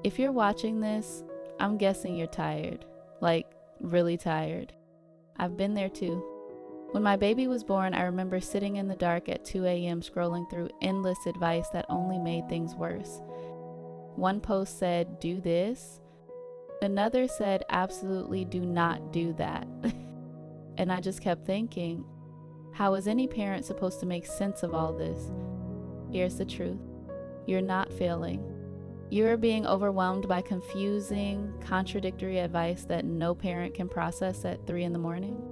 If you're watching this, I'm guessing you're tired, like really tired. I've been there too. When my baby was born, I remember sitting in the dark at 2 a.m. scrolling through endless advice that only made things worse. One post said, "Do this." Another said, "Absolutely do not do that." And I just kept thinking, how is any parent supposed to make sense of all this? Here's the truth. You're not failing. You're being overwhelmed by confusing, contradictory advice that no parent can process at 3 in the morning.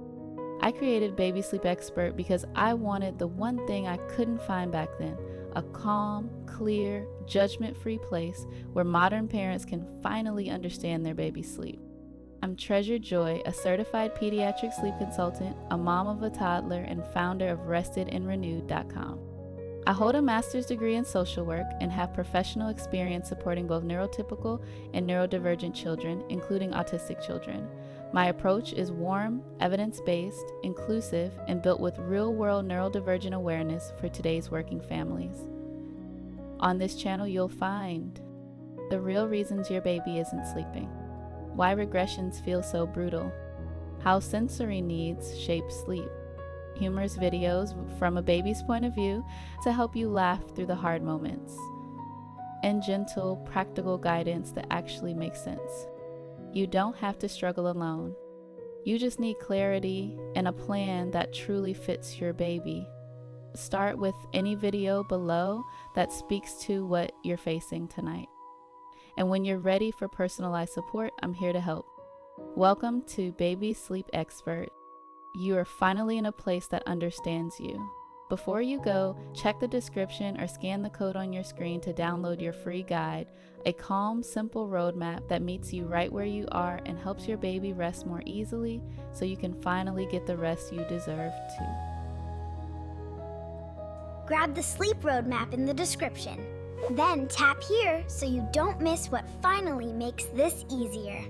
I created Baby Sleep Expert because I wanted the one thing I couldn't find back then, a calm, clear, judgment-free place where modern parents can finally understand their baby's sleep. I'm Treasure Joy, a certified pediatric sleep consultant, a mom of a toddler, and founder of RestedandRenewed.com. I hold a master's degree in social work and have professional experience supporting both neurotypical and neurodivergent children, including autistic children. My approach is warm, evidence-based, inclusive, and built with real-world neurodivergent awareness for today's working families. On this channel, you'll find the real reasons your baby isn't sleeping, why regressions feel so brutal, how sensory needs shape sleep, humorous videos from a baby's point of view to help you laugh through the hard moments, and gentle, practical guidance that actually makes sense. You don't have to struggle alone. You just need clarity and a plan that truly fits your baby. Start with any video below that speaks to what you're facing tonight. And when you're ready for personalized support, I'm here to help. Welcome to Baby Sleep Expert. You are finally in a place that understands you. Before you go, check the description or scan the code on your screen to download your free guide, a calm, simple roadmap that meets you right where you are and helps your baby rest more easily so you can finally get the rest you deserve too. Grab the sleep roadmap in the description. Then tap here so you don't miss what finally makes this easier.